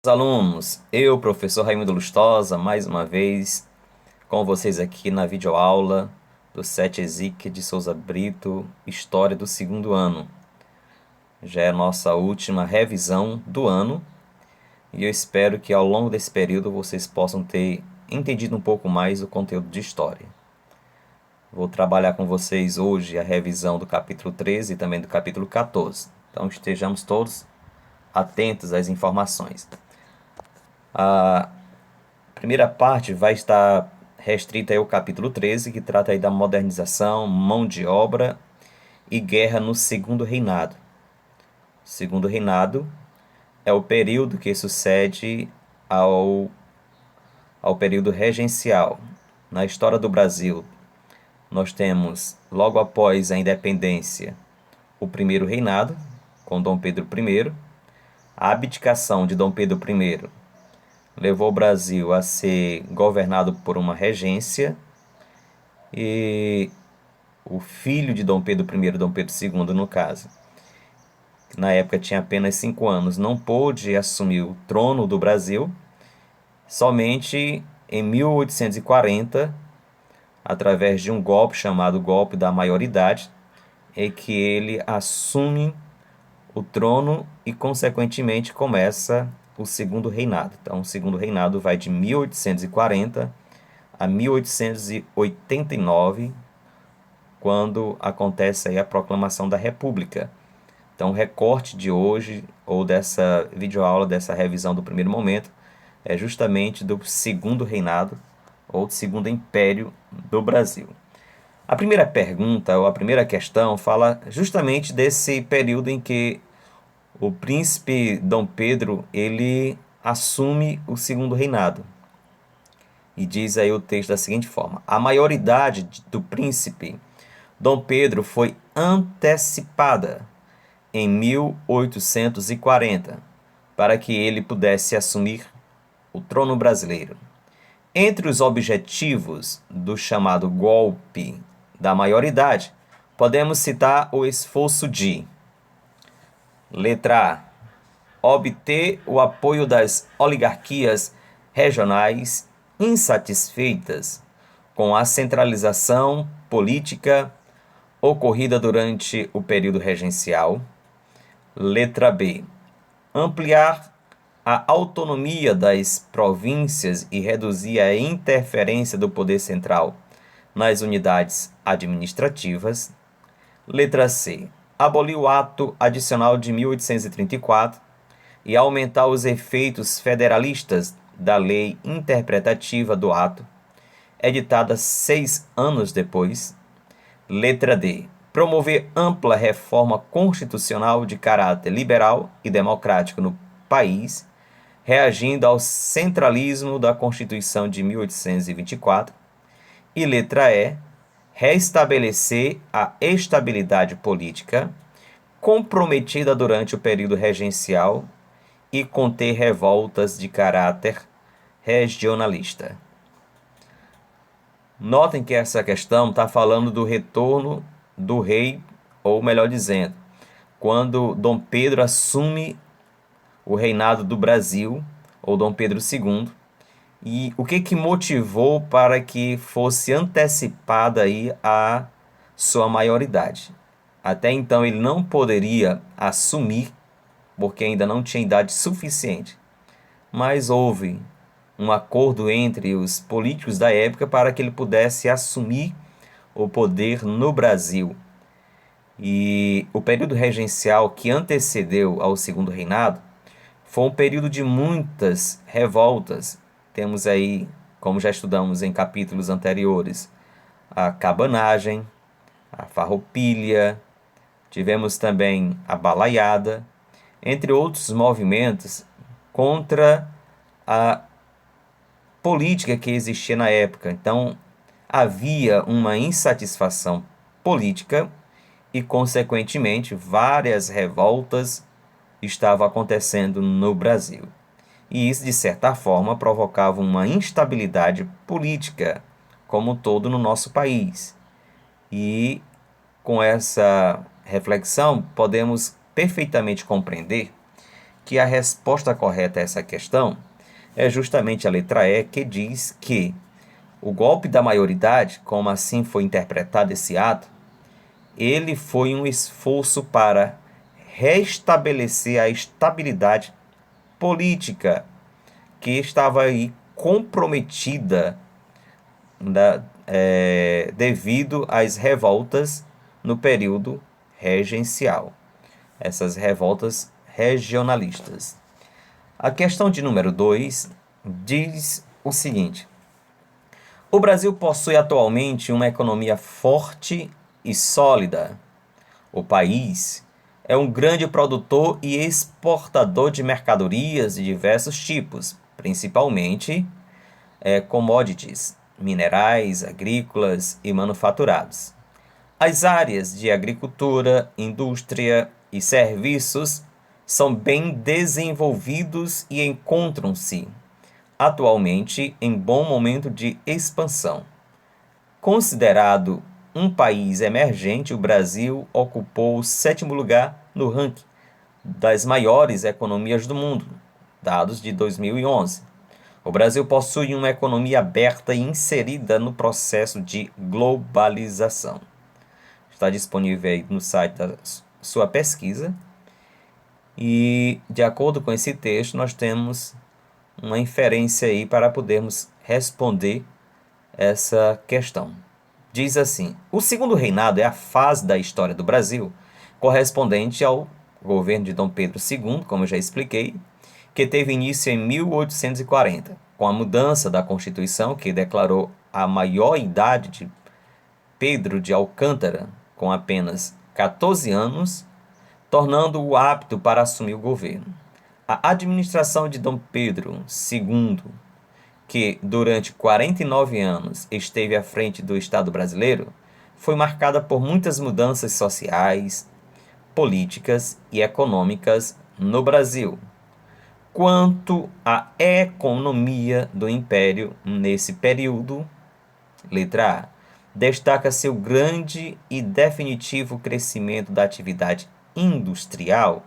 Alunos, eu, professor Raimundo Lustosa, mais uma vez com vocês aqui na videoaula do 7 Ezequiel de Souza Brito, História do segundo ano. Já é a nossa última revisão do ano e eu espero que ao longo desse período vocês possam ter entendido um pouco mais o conteúdo de História. Vou trabalhar com vocês hoje a revisão do capítulo 13 e também do capítulo 14. Então estejamos todos atentos às informações. A primeira parte vai estar restrita ao capítulo 13, que trata aí da modernização, mão de obra e guerra no segundo reinado. O segundo reinado é o período que sucede ao período regencial. Na história do Brasil, nós temos, logo após a independência, o primeiro reinado, com Dom Pedro I. A abdicação de Dom Pedro I levou o Brasil a ser governado por uma regência e o filho de Dom Pedro I, Dom Pedro II no caso, que na época tinha apenas 5 anos, não pôde assumir o trono do Brasil. Somente em 1840, através de um golpe chamado golpe da maioridade, é que ele assume o trono e consequentemente começa o segundo reinado. Então o segundo reinado vai de 1840 a 1889, quando acontece aí a proclamação da República. Então, o recorte de hoje, ou dessa videoaula, dessa revisão do primeiro momento, é justamente do segundo reinado, ou do segundo império do Brasil. A primeira pergunta, ou a primeira questão, fala justamente desse período em que o príncipe Dom Pedro, ele assume o segundo reinado. E diz aí o texto da seguinte forma: a maioridade do príncipe Dom Pedro foi antecipada em 1840 para que ele pudesse assumir o trono brasileiro. Entre os objetivos do chamado golpe da maioridade, podemos citar o esforço de: letra A, obter o apoio das oligarquias regionais insatisfeitas com a centralização política ocorrida durante o período regencial. Letra B, ampliar a autonomia das províncias e reduzir a interferência do poder central nas unidades administrativas. Letra C, abolir o ato adicional de 1834 e aumentar os efeitos federalistas da lei interpretativa do ato, editada 6 anos depois. Letra D, promover ampla reforma constitucional de caráter liberal e democrático no país, reagindo ao centralismo da Constituição de 1824. E letra E, restabelecer a estabilidade política comprometida durante o período regencial e conter revoltas de caráter regionalista. Notem que essa questão está falando do retorno do rei, ou melhor dizendo, quando Dom Pedro assume o reinado do Brasil, ou Dom Pedro II, e o que motivou para que fosse antecipada aí a sua maioridade. Até então ele não poderia assumir, porque ainda não tinha idade suficiente. Mas houve um acordo entre os políticos da época para que ele pudesse assumir o poder no Brasil. E o período regencial que antecedeu ao segundo reinado foi um período de muitas revoltas. Temos aí, como já estudamos em capítulos anteriores, a cabanagem, a farroupilha, tivemos também a balaiada, entre outros movimentos contra a política que existia na época. Então, havia uma insatisfação política e, consequentemente, várias revoltas estavam acontecendo no Brasil. E isso, de certa forma, provocava uma instabilidade política, como um todo no nosso país. E, com essa reflexão, podemos perfeitamente compreender que a resposta correta a essa questão é justamente a letra E, que diz que o golpe da maioridade, como assim foi interpretado esse ato, ele foi um esforço para restabelecer a estabilidade política que estava aí comprometida devido às revoltas no período regencial, essas revoltas regionalistas. A questão de número 2 diz o seguinte: o Brasil possui atualmente uma economia forte e sólida. O país é um grande produtor e exportador de mercadorias de diversos tipos, principalmente commodities, minerais, agrícolas e manufaturados. As áreas de agricultura, indústria e serviços são bem desenvolvidos e encontram-se atualmente em bom momento de expansão. Considerado um país emergente, o Brasil ocupou o 7º lugar no ranking das maiores economias do mundo, dados de 2011. O Brasil possui uma economia aberta e inserida no processo de globalização. Está disponível aí no site da sua pesquisa. E, de acordo com esse texto, nós temos uma inferência aí para podermos responder essa questão. Diz assim: o segundo reinado é a fase da história do Brasil correspondente ao governo de Dom Pedro II, como eu já expliquei, que teve início em 1840, com a mudança da Constituição que declarou a maior idade de Pedro de Alcântara, com apenas 14 anos, tornando-o apto para assumir o governo. A administração de Dom Pedro II, que durante 49 anos esteve à frente do Estado brasileiro, foi marcada por muitas mudanças sociais, políticas e econômicas no Brasil. Quanto à economia do Império nesse período, letra A, destaca-se o grande e definitivo crescimento da atividade industrial.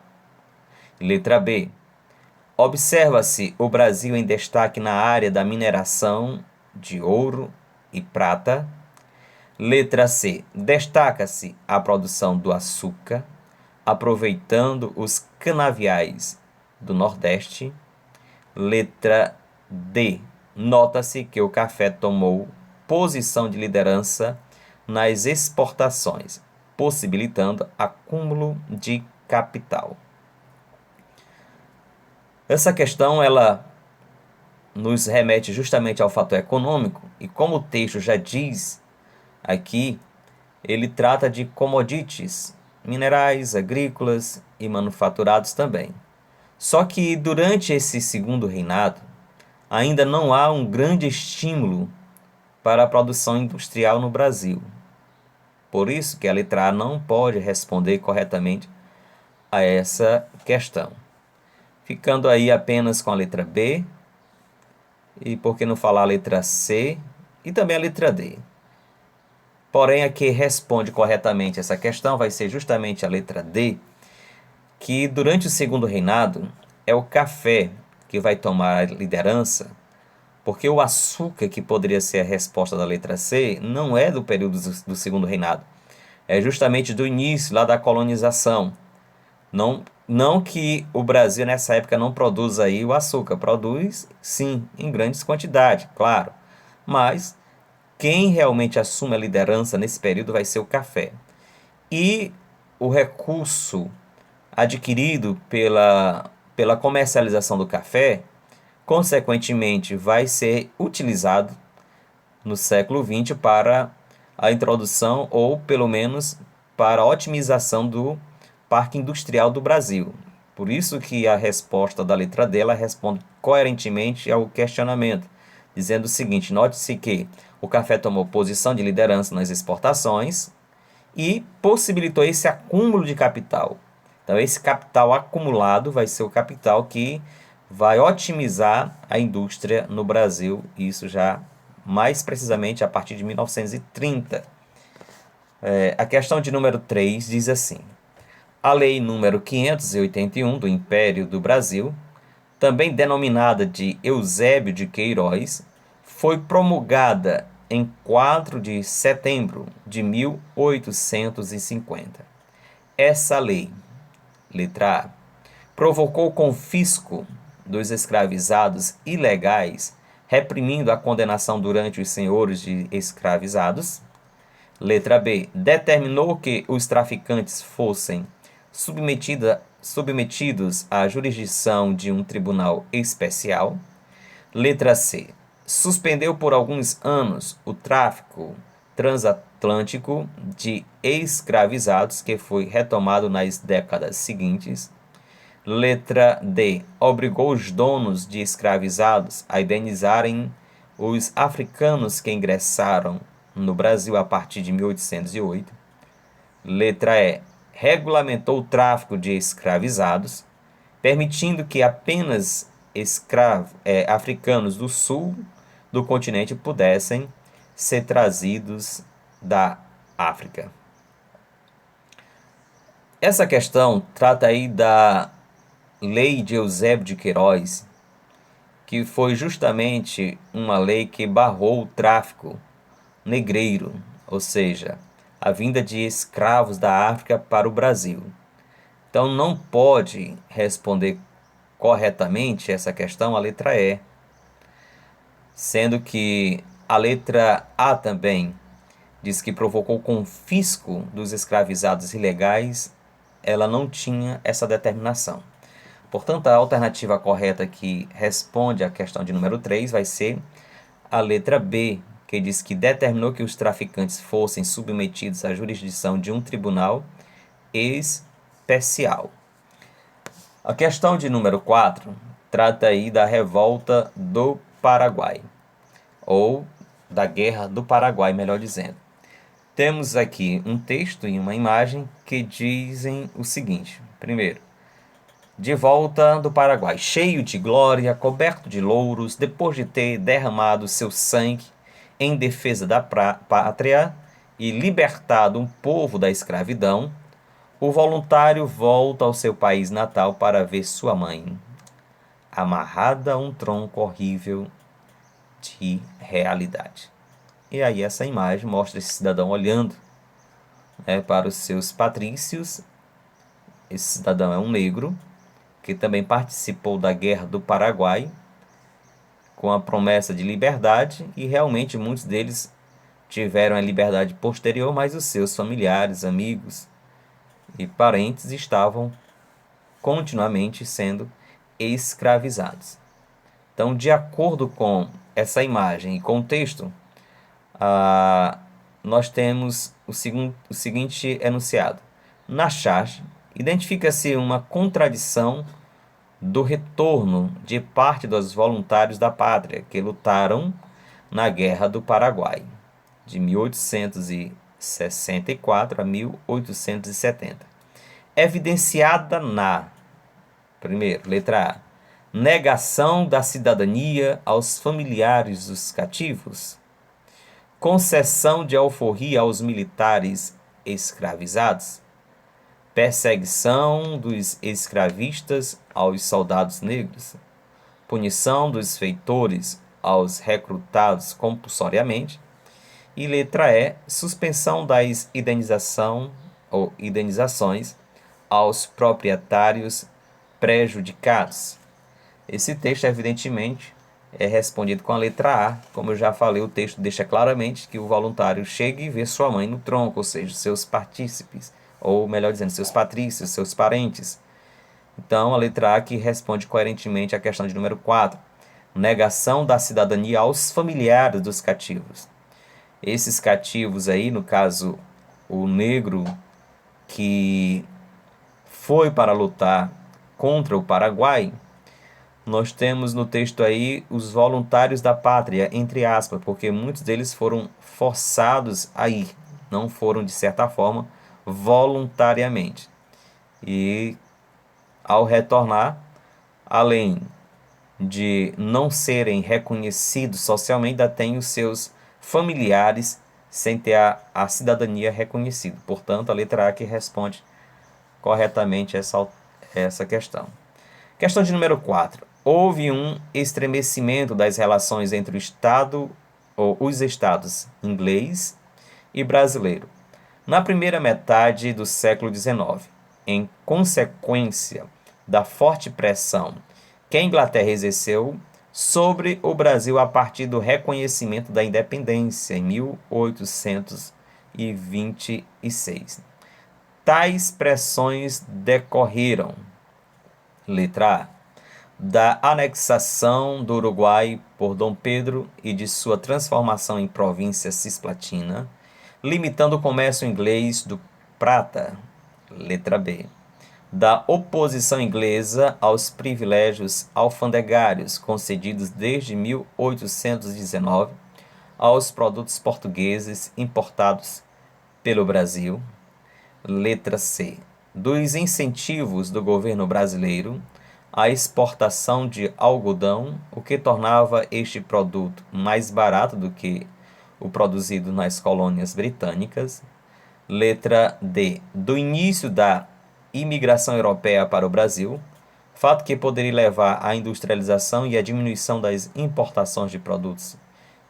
Letra B, observa-se o Brasil em destaque na área da mineração de ouro e prata. Letra C, destaca-se a produção do açúcar, aproveitando os canaviais do Nordeste. Letra D, nota-se que o café tomou posição de liderança nas exportações, possibilitando acúmulo de capital. Essa questão ela nos remete justamente ao fator econômico, e como o texto já diz aqui, ele trata de commodities, minerais, agrícolas e manufaturados também. Só que durante esse segundo reinado, ainda não há um grande estímulo para a produção industrial no Brasil. Por isso que a letra A não pode responder corretamente a essa questão. Ficando aí apenas com a letra B, e por que não falar a letra C e também a letra D. Porém, a que responde corretamente essa questão vai ser justamente a letra D, que durante o segundo reinado é o café que vai tomar a liderança, porque o açúcar, que poderia ser a resposta da letra C, não é do período do segundo reinado. É justamente do início, lá da colonização. Não que o Brasil nessa época não produza aí o açúcar. Produz, sim, em grandes quantidades, claro. Mas quem realmente assume a liderança nesse período vai ser o café. E o recurso adquirido pela comercialização do café, consequentemente, vai ser utilizado no século XX para a introdução ou, pelo menos, para a otimização do Parque Industrial do Brasil. Por isso que a resposta da letra D ela responde coerentemente ao questionamento, dizendo o seguinte: note-se que o café tomou posição de liderança nas exportações e possibilitou esse acúmulo de capital. Então, esse capital acumulado vai ser o capital que vai otimizar a indústria no Brasil, isso já mais precisamente a partir de 1930. A questão de número 3 diz assim: A Lei número 581 do Império do Brasil, também denominada de Eusébio de Queiroz, foi promulgada em 4 de setembro de 1850. Essa lei, letra A, provocou o confisco dos escravizados ilegais, reprimindo a condenação durante os senhores de escravizados. Letra B, determinou que os traficantes fossem submetidos à jurisdição de um tribunal especial. Letra C, suspendeu por alguns anos o tráfico transatlântico de escravizados, que foi retomado nas décadas seguintes. Letra D, obrigou os donos de escravizados a indenizarem os africanos que ingressaram no Brasil a partir de 1808. Letra E, regulamentou o tráfico de escravizados, permitindo que apenas africanos do sul do continente pudessem ser trazidos da África. Essa questão trata aí da Lei de Eusébio de Queiroz, que foi justamente uma lei que barrou o tráfico negreiro, ou seja, a vinda de escravos da África para o Brasil. Então não pode responder corretamente essa questão a letra E, sendo que a letra A também diz que provocou o confisco dos escravizados ilegais, ela não tinha essa determinação. Portanto, a alternativa correta que responde à questão de número 3 vai ser a letra B, que diz que determinou que os traficantes fossem submetidos à jurisdição de um tribunal especial. A questão de número 4 trata aí da revolta do Paraguai, ou da Guerra do Paraguai, melhor dizendo. Temos aqui um texto e uma imagem que dizem o seguinte. Primeiro, de volta do Paraguai, cheio de glória, coberto de louros, depois de ter derramado seu sangue em defesa da pátria e libertado um povo da escravidão, o voluntário volta ao seu país natal para ver sua mãe, amarrada a um tronco horrível de realidade. E aí essa imagem mostra esse cidadão olhando, para os seus patrícios. Esse cidadão é um negro, que também participou da Guerra do Paraguai, com a promessa de liberdade, e realmente muitos deles tiveram a liberdade posterior, mas os seus familiares, amigos e parentes estavam continuamente sendo escravizados. Então, de acordo com essa imagem e com o texto, nós temos o seguinte enunciado. Na charge, identifica-se uma contradição do retorno de parte dos voluntários da pátria que lutaram na Guerra do Paraguai, de 1864 a 1870. Evidenciada na, primeiro, letra A, negação da cidadania aos familiares dos cativos, concessão de alforria aos militares escravizados, perseguição dos escravistas aos soldados negros, punição dos feitores aos recrutados compulsoriamente, e letra E, suspensão das indenizações aos proprietários prejudicados. Esse texto, evidentemente, é respondido com a letra A. Como eu já falei, o texto deixa claramente que o voluntário chega e vê sua mãe no tronco, ou seja, seus partícipes, ou melhor dizendo, seus patrícios, seus parentes. Então, a letra A que responde coerentemente à questão de número 4. Negação da cidadania aos familiares dos cativos. Esses cativos aí, no caso, o negro que foi para lutar contra o Paraguai, nós temos no texto aí os voluntários da pátria, entre aspas, porque muitos deles foram forçados a ir, não foram, de certa forma, voluntariamente. E ao retornar, além de não serem reconhecidos socialmente, ainda tem os seus familiares sem ter a cidadania reconhecida. Portanto, a letra A que responde corretamente essa questão. Questão de número 4. Houve um estremecimento das relações entre o Estado ou os estados inglês e brasileiro na primeira metade do século XIX, em consequência da forte pressão que a Inglaterra exerceu sobre o Brasil a partir do reconhecimento da independência em 1826. Tais pressões decorreram: letra A, da anexação do Uruguai por Dom Pedro e de sua transformação em província cisplatina, limitando o comércio inglês do prata. Letra B, da oposição inglesa aos privilégios alfandegários concedidos desde 1819 aos produtos portugueses importados pelo Brasil. Letra C, dos incentivos do governo brasileiro à exportação de algodão, o que tornava este produto mais barato do que o produzido nas colônias britânicas. Letra D, do início da imigração europeia para o Brasil, fato que poderia levar à industrialização e à diminuição das importações de produtos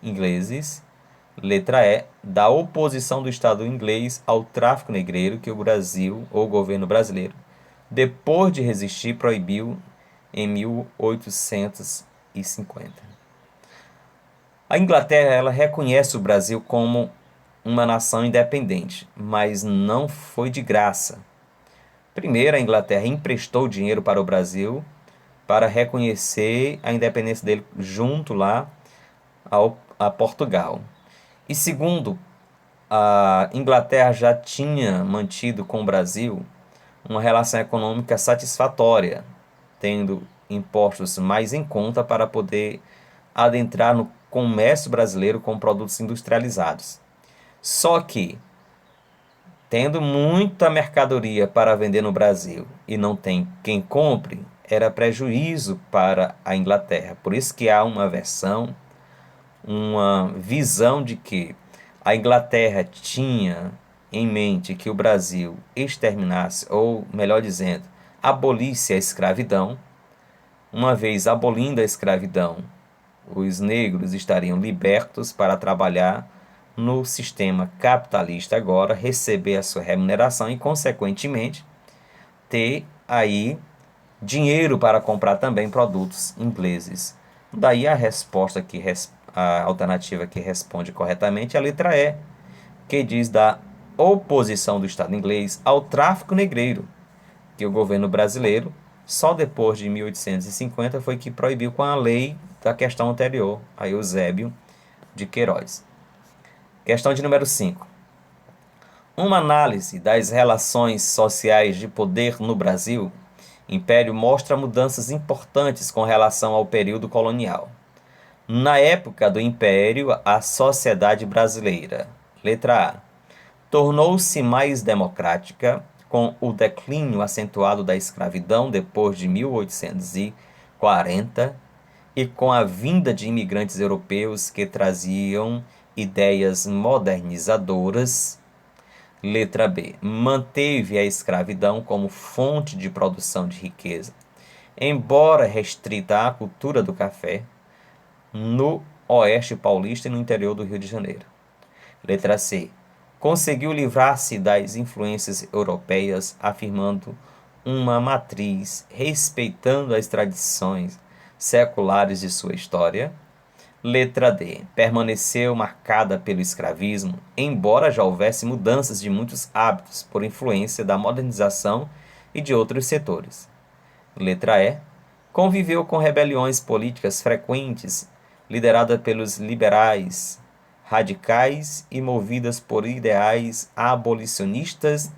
ingleses. Letra E, da oposição do Estado inglês ao tráfico negreiro que o Brasil, ou o governo brasileiro, depois de resistir, proibiu em 1850. A Inglaterra, ela reconhece o Brasil como uma nação independente, mas não foi de graça. Primeiro, a Inglaterra emprestou dinheiro para o Brasil para reconhecer a independência dele junto lá a Portugal. E segundo, a Inglaterra já tinha mantido com o Brasil uma relação econômica satisfatória, tendo impostos mais em conta para poder adentrar no comércio brasileiro com produtos industrializados. Só que, tendo muita mercadoria para vender no Brasil e não tem quem compre, era prejuízo para a Inglaterra. Por isso que há uma visão de que a Inglaterra tinha em mente que o Brasil exterminasse, ou melhor dizendo, abolisse a escravidão. Uma vez abolindo a escravidão, os negros estariam libertos para trabalhar no sistema capitalista agora, receber a sua remuneração e, consequentemente, ter aí dinheiro para comprar também produtos ingleses. Daí a resposta a alternativa que responde corretamente é a letra E, que diz da oposição do Estado inglês ao tráfico negreiro, que o governo brasileiro, só depois de 1850, foi que proibiu com a lei da questão anterior, a Eusébio de Queiroz. Questão de número 5. Uma análise das relações sociais de poder no Brasil Império mostra mudanças importantes com relação ao período colonial. Na época do Império, a sociedade brasileira, letra A, tornou-se mais democrática, com o declínio acentuado da escravidão depois de 1840 e com a vinda de imigrantes europeus que traziam ideias modernizadoras. Letra B, manteve a escravidão como fonte de produção de riqueza, embora restrita à cultura do café, no oeste paulista e no interior do Rio de Janeiro. Letra C, conseguiu livrar-se das influências europeias, afirmando uma matriz, respeitando as tradições seculares de sua história. Letra D, permaneceu marcada pelo escravismo, embora já houvesse mudanças de muitos hábitos por influência da modernização e de outros setores. Letra E, conviveu com rebeliões políticas frequentes, lideradas pelos liberais radicais e movidas por ideais abolicionistas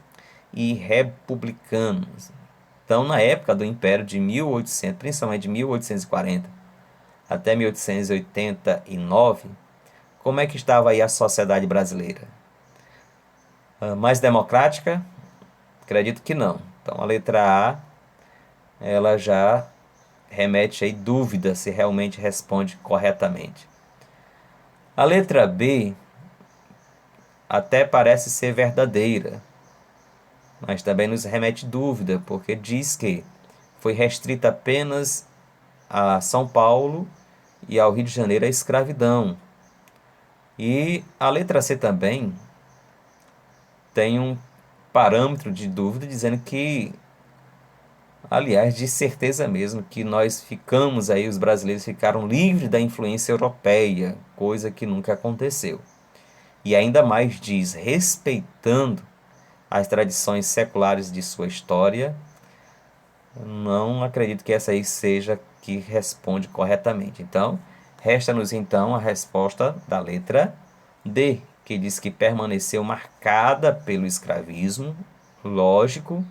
e republicanos. Então, na época do Império de 1800, principalmente de 1840 até 1889, como é que estava aí a sociedade brasileira? Mais democrática? Acredito que não. Então, a letra A, ela já remete aí dúvida se realmente responde corretamente. A letra B até parece ser verdadeira, mas também nos remete dúvida, porque diz que foi restrita apenas a São Paulo e ao Rio de Janeiro a escravidão. E a letra C também tem um parâmetro de dúvida dizendo que, aliás, de certeza mesmo, que nós ficamos aí, os brasileiros ficaram livres da influência europeia, coisa que nunca aconteceu. E ainda mais diz, respeitando as tradições seculares de sua história, não acredito que essa aí seja que responde corretamente. Então, resta-nos então a resposta da letra D, que diz que permaneceu marcada pelo escravismo, lógico,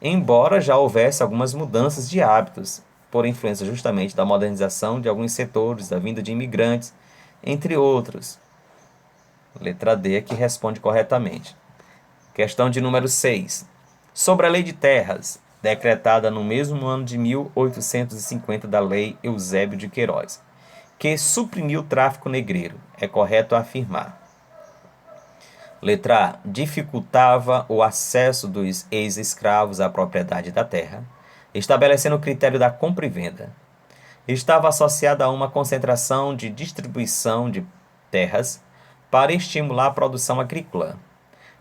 embora já houvesse algumas mudanças de hábitos, por influência justamente da modernização de alguns setores, da vinda de imigrantes, entre outros. Letra D é que responde corretamente. Questão de número 6. Sobre a Lei de Terras, decretada no mesmo ano de 1850 da Lei Eusébio de Queiroz, que suprimiu o tráfico negreiro, é correto afirmar. Letra A. Dificultava o acesso dos ex-escravos à propriedade da terra, estabelecendo o critério da compra e venda. Estava associada a uma concentração de distribuição de terras para estimular a produção agrícola.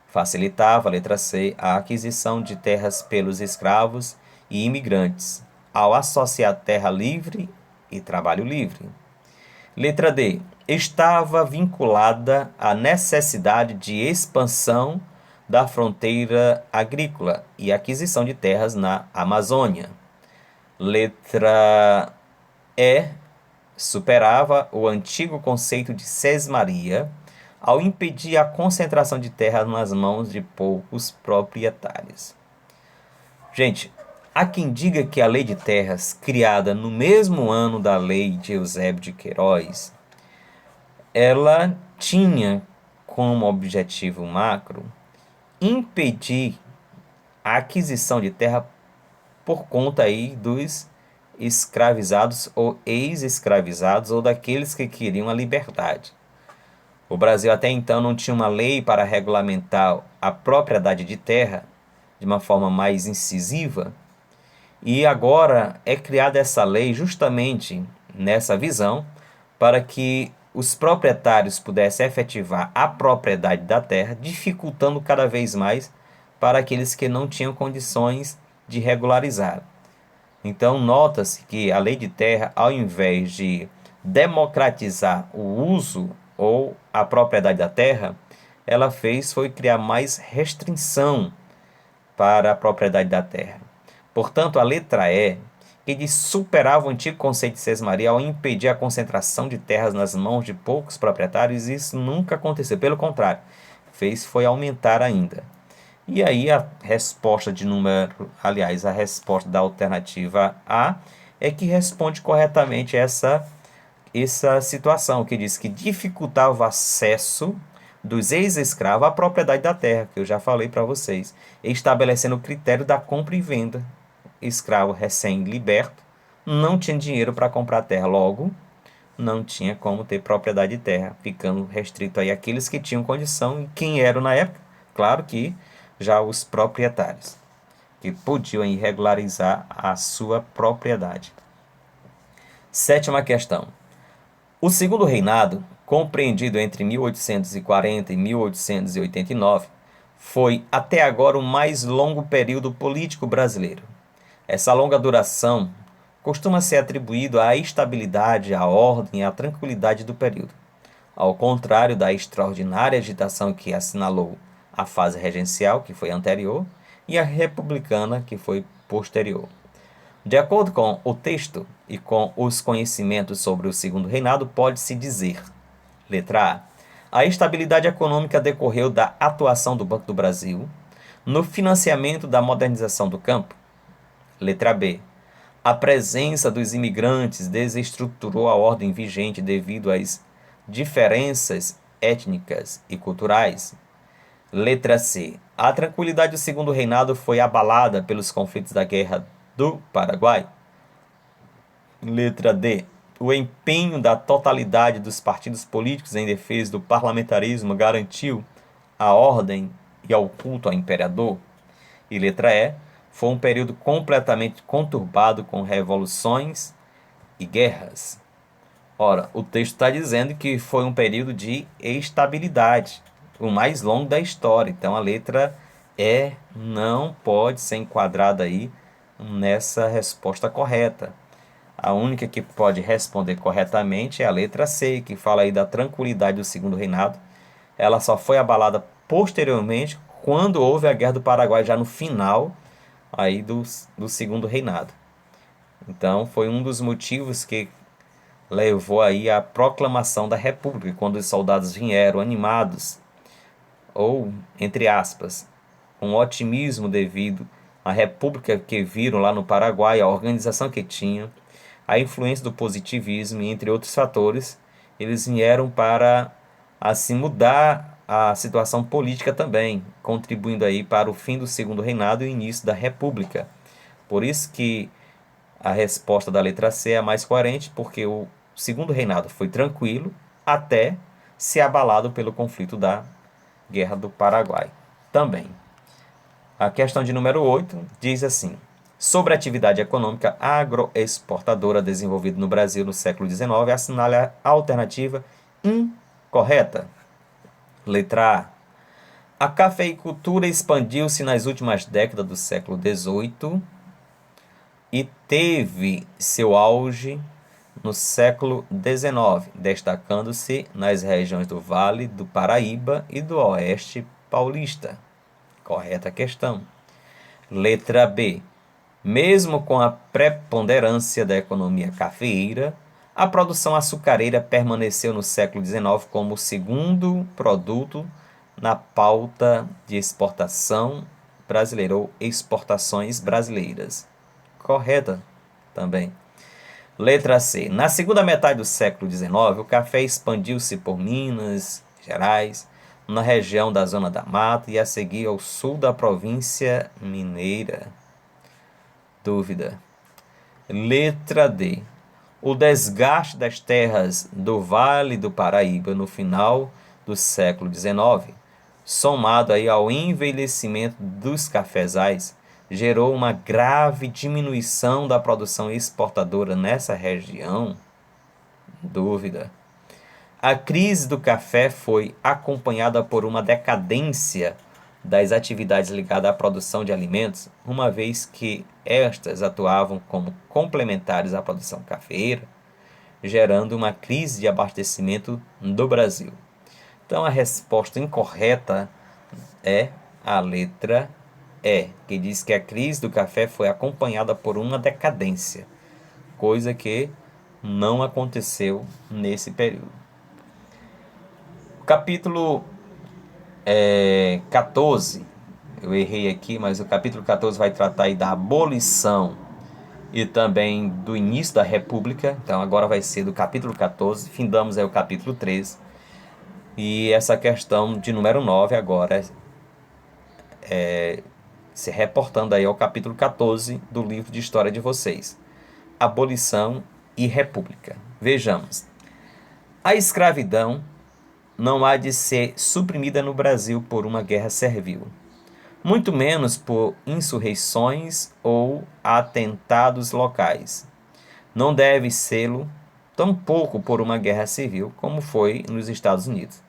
Facilitava, letra C, a aquisição de terras pelos escravos e imigrantes, ao associar terra livre e trabalho livre. Letra D. Estava vinculada à necessidade de expansão da fronteira agrícola e aquisição de terras na Amazônia. Letra E. Superava o antigo conceito de sesmaria ao impedir a concentração de terras nas mãos de poucos proprietários. Gente, há quem diga que a Lei de Terras, criada no mesmo ano da Lei de Eusébio de Queiroz, ela tinha como objetivo macro impedir a aquisição de terra por conta aí dos escravizados ou ex-escravizados ou daqueles que queriam a liberdade. O Brasil até então não tinha uma lei para regulamentar a propriedade de terra de uma forma mais incisiva, e agora é criada essa lei justamente nessa visão para que os proprietários pudessem efetivar a propriedade da terra, dificultando cada vez mais para aqueles que não tinham condições de regularizar. Então, nota-se que a lei de terra, ao invés de democratizar o uso ou a propriedade da terra, ela foi criar mais restrição para a propriedade da terra. Portanto, a letra E, que diz superava o antigo conceito de sesmaria ao impedir a concentração de terras nas mãos de poucos proprietários, isso nunca aconteceu. Pelo contrário, foi aumentar ainda. E aí a resposta de número, aliás, a resposta da alternativa A é que responde corretamente essa situação, que diz que dificultava o acesso dos ex-escravos à propriedade da terra, que eu já falei para vocês, estabelecendo o critério da compra e venda. Escravo recém-liberto não tinha dinheiro para comprar terra, logo não tinha como ter propriedade de terra, ficando restrito aí àqueles que tinham condição. E quem eram na época? Claro que já os proprietários, que podiam aí regularizar a sua propriedade. Sétima questão. O segundo reinado, compreendido entre 1840 e 1889, foi até agora o mais longo período político brasileiro. Essa longa duração costuma ser atribuído à estabilidade, à ordem e à tranquilidade do período, ao contrário da extraordinária agitação que assinalou a fase regencial, que foi anterior, e a republicana, que foi posterior. De acordo com o texto e com os conhecimentos sobre o segundo reinado, pode-se dizer: letra A. A estabilidade econômica decorreu da atuação do Banco do Brasil no financiamento da modernização do campo. Letra B. A presença dos imigrantes desestruturou a ordem vigente devido às diferenças étnicas e culturais. Letra C. A tranquilidade do segundo reinado foi abalada pelos conflitos da Guerra do Paraguai. Letra D. O empenho da totalidade dos partidos políticos em defesa do parlamentarismo garantiu a ordem e ao culto ao imperador. E letra E, foi um período completamente conturbado com revoluções e guerras. Ora, o texto está dizendo que foi um período de estabilidade, o mais longo da história. Então a letra E não pode ser enquadrada aí nessa resposta correta. A única que pode responder corretamente é a letra C, que fala aí da tranquilidade do segundo reinado. Ela só foi abalada posteriormente quando houve a Guerra do Paraguai, já no final aí do segundo reinado. Então foi um dos motivos que levou aí à proclamação da República, quando os soldados vieram animados, ou, entre aspas, com otimismo devido à República que viram lá no Paraguai, a organização que tinha, a influência do positivismo e entre outros fatores, eles vieram para assim mudar a situação política também, contribuindo aí para o fim do segundo reinado e o início da República. Por isso que a resposta da letra C é a mais coerente, porque o segundo reinado foi tranquilo até ser abalado pelo conflito da Guerra do Paraguai. Também. A questão de número 8 diz assim: sobre a atividade econômica agroexportadora desenvolvida no Brasil no século XIX, assinale a alternativa incorreta. Letra A. A cafeicultura expandiu-se nas últimas décadas do século XVIII e teve seu auge no século XIX, destacando-se nas regiões do Vale do Paraíba e do Oeste Paulista. Correta questão. Letra B. Mesmo com a preponderância da economia cafeeira, a produção açucareira permaneceu no século XIX como o segundo produto na pauta de exportação brasileira ou exportações brasileiras. Correta também. Letra C. Na segunda metade do século XIX, o café expandiu-se por Minas Gerais, na região da Zona da Mata e a seguir ao sul da província mineira. Dúvida. Letra D. O desgaste das terras do Vale do Paraíba no final do século XIX, somado aí ao envelhecimento dos cafezais, gerou uma grave diminuição da produção exportadora nessa região? Dúvida. A crise do café foi acompanhada por uma decadência das atividades ligadas à produção de alimentos, uma vez que estas atuavam como complementares à produção cafeeira, gerando uma crise de abastecimento do Brasil. Então a resposta incorreta é a letra E, que diz que a crise do café foi acompanhada por uma decadência, coisa que não aconteceu nesse período. Capítulo 14, eu errei aqui, mas o capítulo 14 vai tratar aí da abolição e também do início da República. Então agora vai ser do capítulo 14, findamos aí o capítulo 13. E essa questão de número 9 agora se reportando aí ao capítulo 14 do livro de história de vocês. Abolição e República. Vejamos. A escravidão não há de ser suprimida no Brasil por uma guerra servil, muito menos por insurreições ou atentados locais. Não deve sê-lo tampouco por uma guerra civil, como foi nos Estados Unidos.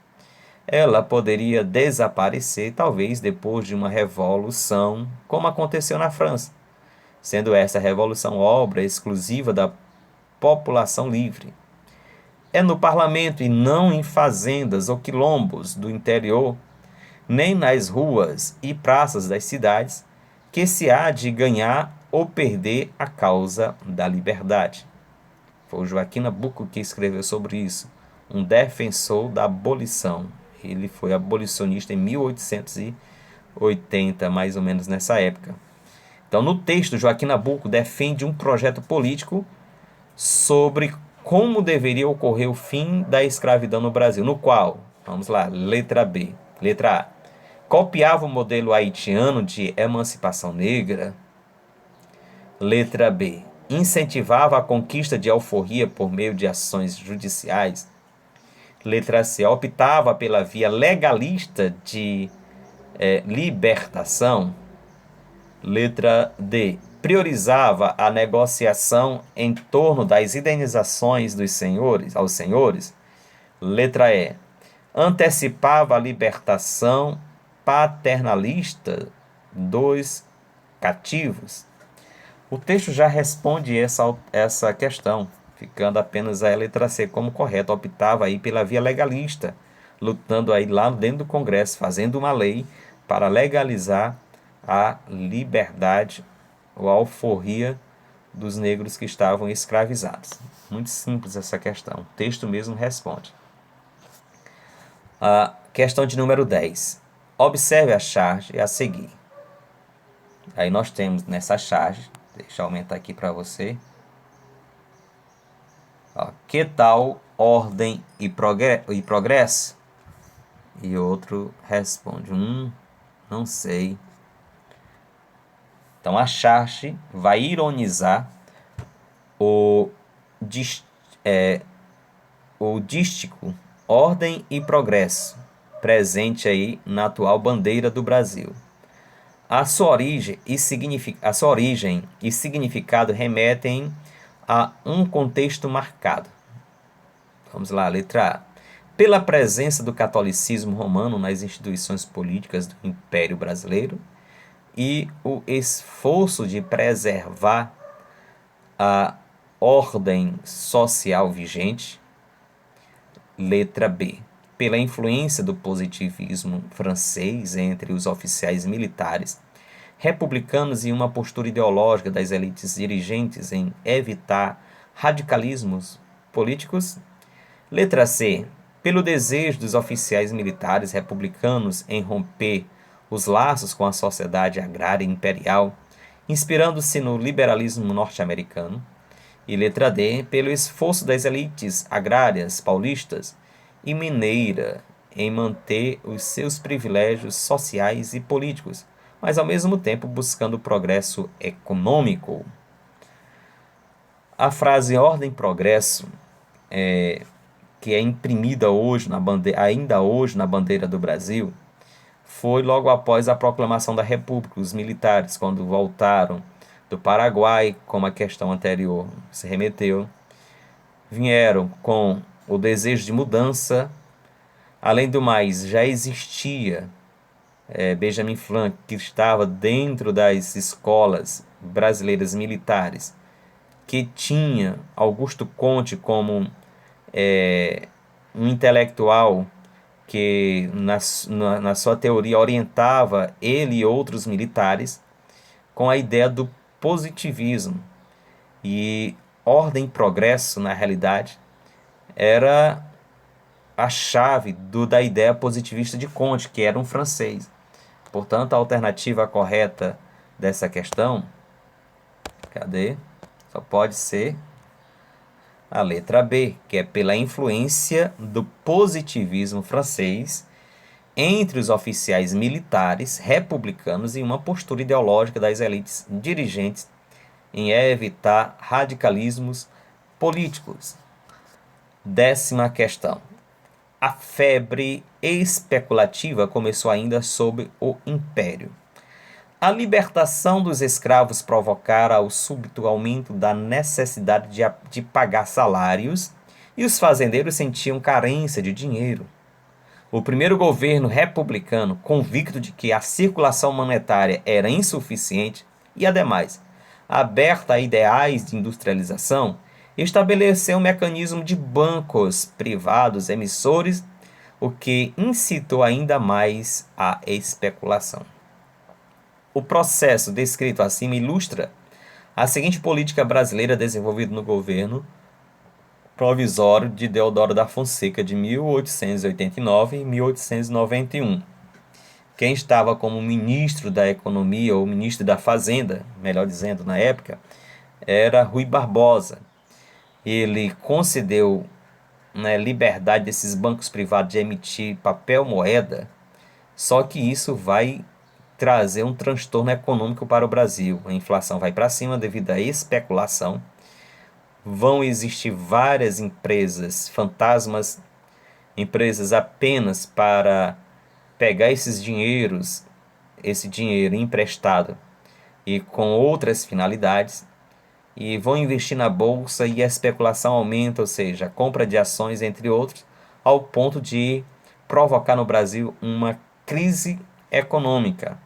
Ela poderia desaparecer, talvez, depois de uma revolução, como aconteceu na França, sendo essa revolução obra exclusiva da população livre. É no parlamento e não em fazendas ou quilombos do interior, nem nas ruas e praças das cidades, que se há de ganhar ou perder a causa da liberdade. Foi o Joaquim Nabuco que escreveu sobre isso, um defensor da abolição. Ele foi abolicionista em 1880, mais ou menos nessa época. Então, no texto, Joaquim Nabuco defende um projeto político sobre como deveria ocorrer o fim da escravidão no Brasil, no qual, vamos lá, letra B, letra A, copiava o modelo haitiano de emancipação negra. Letra B, incentivava a conquista de alforria por meio de ações judiciais. Letra C, optava pela via legalista de libertação. Letra D. Priorizava a negociação em torno das indenizações dos senhores aos senhores. Letra E. Antecipava a libertação paternalista dos cativos. O texto já responde essa questão, ficando apenas a letra C como correta. Optava aí pela via legalista, lutando aí lá dentro do Congresso, fazendo uma lei para legalizar a liberdade ou a alforria dos negros que estavam escravizados. Muito simples essa questão. O texto mesmo responde. A questão de número 10. Observe a charge a seguir. Aí nós temos nessa charge, deixa eu aumentar aqui para você. Ó, que tal ordem e progresso? E outro responde, não sei. Então a charge vai ironizar o dístico ordem e progresso, presente aí na atual bandeira do Brasil. A sua origem e significado remetem a um contexto marcado. Vamos lá, letra A. Pela presença do catolicismo romano nas instituições políticas do Império Brasileiro e o esforço de preservar a ordem social vigente. Letra B. Pela influência do positivismo francês entre os oficiais militares, republicanos e uma postura ideológica das elites dirigentes em evitar radicalismos políticos. Letra C. Pelo desejo dos oficiais militares republicanos em romper os laços com a sociedade agrária imperial, inspirando-se no liberalismo norte-americano. E letra D. Pelo esforço das elites agrárias paulistas e mineira em manter os seus privilégios sociais e políticos, mas ao mesmo tempo buscando progresso econômico. A frase ordem e progresso, que é imprimida hoje ainda hoje na bandeira do Brasil, foi logo após a proclamação da República. Os militares, quando voltaram do Paraguai, como a questão anterior se remeteu, vieram com o desejo de mudança. Além do mais, já existia Benjamin Franklin, que estava dentro das escolas brasileiras militares, que tinha Augusto Conte como um intelectual que na sua teoria orientava ele e outros militares com a ideia do positivismo. E ordem e progresso, na realidade, era a chave da ideia positivista de Conte, que era um francês. Portanto, a alternativa correta dessa questão, só pode ser a letra B, que é pela influência do positivismo francês entre os oficiais militares republicanos e uma postura ideológica das elites dirigentes em evitar radicalismos políticos. 10ª questão. A febre especulativa começou ainda sob o Império. A libertação dos escravos provocara o súbito aumento da necessidade de pagar salários e os fazendeiros sentiam carência de dinheiro. O primeiro governo republicano, convicto de que a circulação monetária era insuficiente e, ademais, aberta a ideais de industrialização, estabeleceu um mecanismo de bancos privados emissores, o que incitou ainda mais a especulação. O processo descrito acima ilustra a seguinte política brasileira desenvolvida no governo provisório de Deodoro da Fonseca de 1889 e 1891. Quem estava como ministro da Economia ou ministro da Fazenda, melhor dizendo, na época, era Rui Barbosa. Ele concedeu liberdade desses bancos privados de emitir papel moeda, só que isso vai trazer um transtorno econômico para o Brasil. A inflação vai para cima devido à especulação. Vão existir várias empresas fantasmas, empresas apenas para pegar esse dinheiro emprestado e com outras finalidades, e vão investir na bolsa e a especulação aumenta, ou seja, a compra de ações, entre outros, ao ponto de provocar no Brasil uma crise econômica.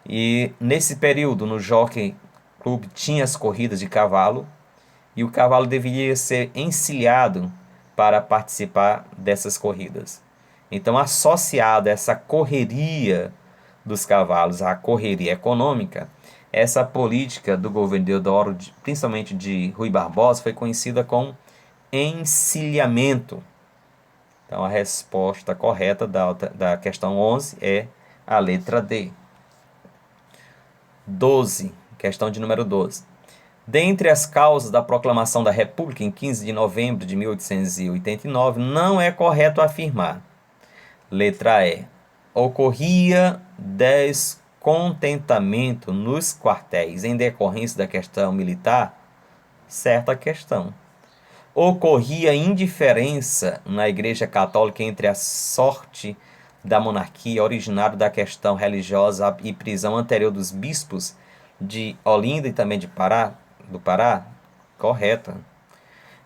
E nesse período, no Jockey Club tinha as corridas de cavalo e o cavalo deveria ser encilhado para participar dessas corridas. Então, associado a essa correria dos cavalos, à correria econômica, essa política do governo Deodoro, principalmente de Rui Barbosa, foi conhecida como encilhamento. Então, a resposta correta da questão 11 é a letra D. 12, questão de número 12. Dentre as causas da proclamação da República em 15 de novembro de 1889, não é correto afirmar. Letra E. Ocorria descontentamento nos quartéis em decorrência da questão militar? Certa questão. Ocorria indiferença na Igreja Católica entre a sorte da monarquia, originário da questão religiosa e prisão anterior dos bispos de Olinda e também do Pará? Correta.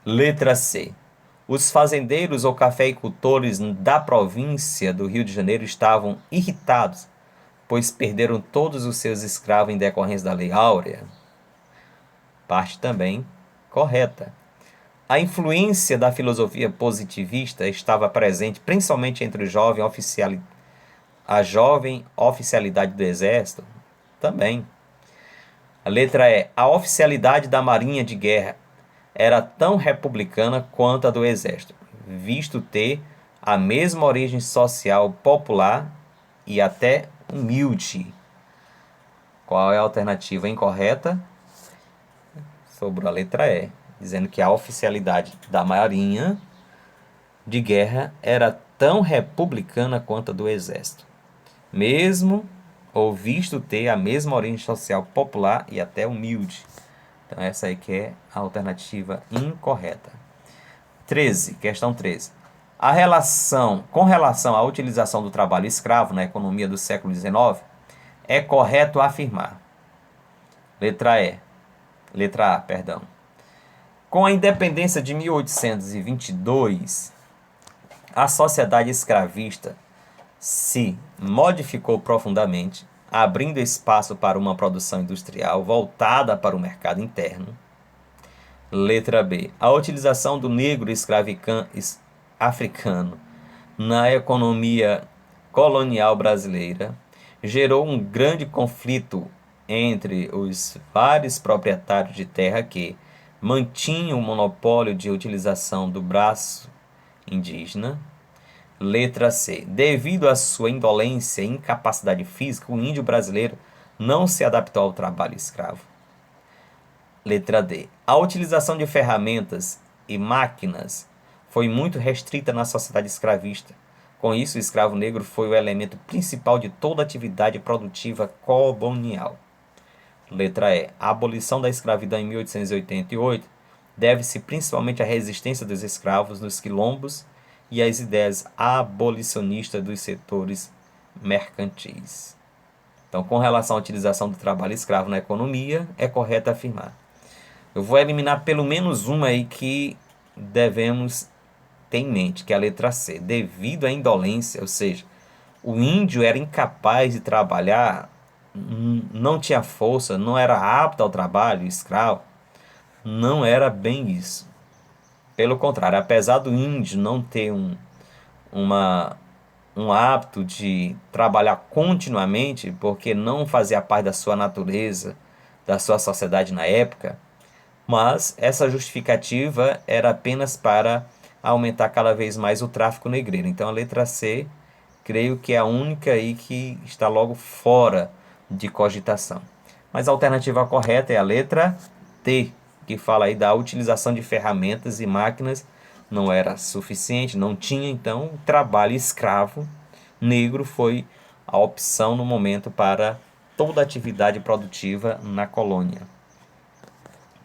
Letra C. Os fazendeiros ou cafeicultores da província do Rio de Janeiro estavam irritados, pois perderam todos os seus escravos em decorrência da Lei Áurea? Parte também correta. A influência da filosofia positivista estava presente principalmente entre a jovem oficialidade do Exército? Também. A letra E. A oficialidade da Marinha de Guerra era tão republicana quanto a do Exército, visto ter a mesma origem social popular e até humilde. Qual é a alternativa incorreta? Sobrou a letra E, dizendo que a oficialidade da Marinha de Guerra era tão republicana quanto a do Exército, mesmo ou visto ter a mesma origem social popular e até humilde. Então essa aí que é a alternativa incorreta. 13, questão 13. Com relação à utilização do trabalho escravo na economia do século XIX, é correto afirmar. Letra A, perdão. Com a independência de 1822, a sociedade escravista se modificou profundamente, abrindo espaço para uma produção industrial voltada para o mercado interno. Letra B. A utilização do negro africano na economia colonial brasileira gerou um grande conflito entre os vários proprietários de terra que mantinham o monopólio de utilização do braço indígena. Letra C. Devido à sua indolência e incapacidade física, o índio brasileiro não se adaptou ao trabalho escravo. Letra D. A utilização de ferramentas e máquinas foi muito restrita na sociedade escravista. Com isso, o escravo negro foi o elemento principal de toda atividade produtiva colonial. Letra E. A abolição da escravidão em 1888 deve-se principalmente à resistência dos escravos nos quilombos e às ideias abolicionistas dos setores mercantis. Então, com relação à utilização do trabalho escravo na economia, é correto afirmar. Eu vou eliminar pelo menos uma aí que devemos ter em mente, que é a letra C. Devido à indolência, ou seja, o índio era incapaz de trabalhar, não tinha força, não era apto ao trabalho escravo, não era bem isso. Pelo contrário, apesar do índio não ter um hábito de trabalhar continuamente, porque não fazia parte da sua natureza, da sua sociedade na época, mas essa justificativa era apenas para aumentar cada vez mais o tráfico negreiro. Então a letra C, creio que é a única aí que está logo fora de cogitação. Mas a alternativa correta é a letra T, que fala aí da utilização de ferramentas e máquinas não era suficiente, não tinha, então o trabalho escravo negro foi a opção no momento para toda atividade produtiva na colônia.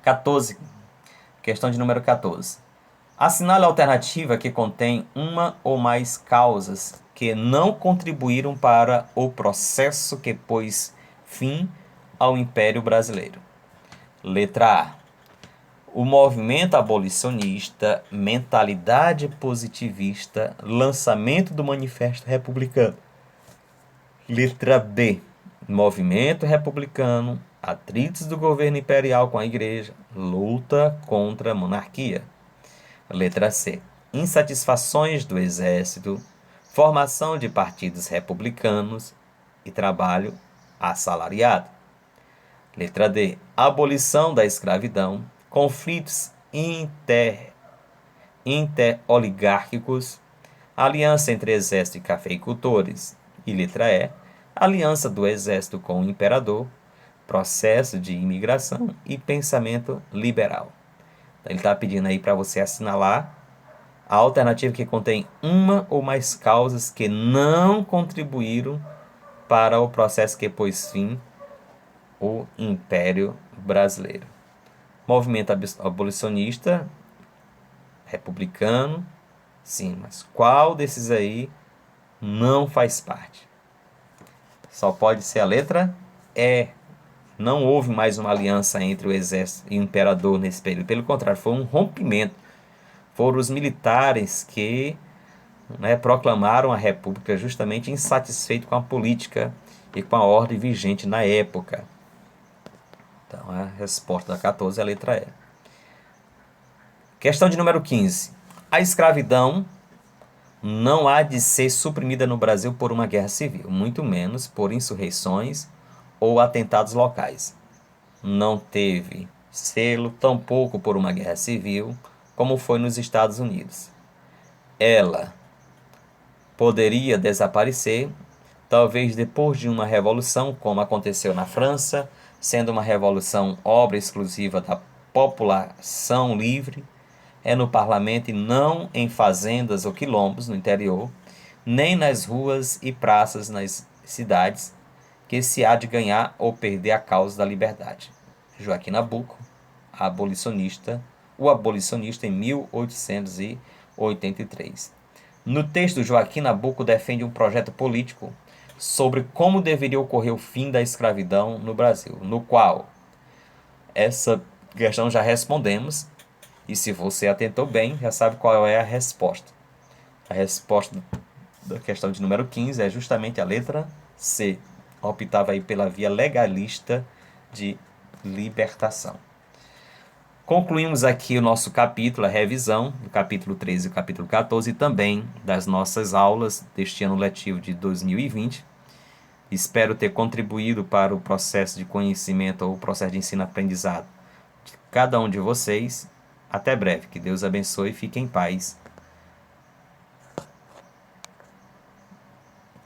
14, questão de número 14. Assinale a alternativa que contém uma ou mais causas que não contribuíram para o processo que pôs fim ao Império Brasileiro. Letra A. O movimento abolicionista, mentalidade positivista, lançamento do Manifesto Republicano. Letra B. Movimento republicano, atritos do governo imperial com a igreja, luta contra a monarquia. Letra C. Insatisfações do exército, formação de partidos republicanos e trabalho assalariado. Letra D. Abolição da escravidão, conflitos interoligárquicos, aliança entre exército e cafeicultores. E letra E. Aliança do exército com o imperador, processo de imigração e pensamento liberal. Ele está pedindo aí para você assinalar a alternativa que contém uma ou mais causas que não contribuíram para o processo que pôs fim o Império Brasileiro. Movimento abolicionista, republicano, sim, mas qual desses aí não faz parte? Só pode ser a letra E. Não houve mais uma aliança entre o exército e o imperador nesse período. Pelo contrário, foi um rompimento. Foram os militares que proclamaram a república justamente insatisfeitos com a política e com a ordem vigente na época. Então, a resposta da 14 é a letra E. Questão de número 15. A escravidão não há de ser suprimida no Brasil por uma guerra civil, muito menos por insurreições ou atentados locais. Não teve selo, tampouco por uma guerra civil, como foi nos Estados Unidos. Ela poderia desaparecer, talvez depois de uma revolução, como aconteceu na França, sendo uma revolução obra exclusiva da população livre, é no parlamento e não em fazendas ou quilombos no interior, nem nas ruas e praças nas cidades, que se há de ganhar ou perder a causa da liberdade. Joaquim Nabuco, o abolicionista em 1883. No texto, Joaquim Nabuco defende um projeto político sobre como deveria ocorrer o fim da escravidão no Brasil, no qual essa questão já respondemos, e se você atentou bem, já sabe qual é a resposta. A resposta da questão de número 15 é justamente a letra C. Optava aí pela via legalista de libertação. Concluímos aqui o nosso capítulo, a revisão do capítulo 13 e o capítulo 14 e também das nossas aulas deste ano letivo de 2020. Espero ter contribuído para o processo de conhecimento ou o processo de ensino-aprendizado de cada um de vocês. Até breve. Que Deus abençoe e fique em paz.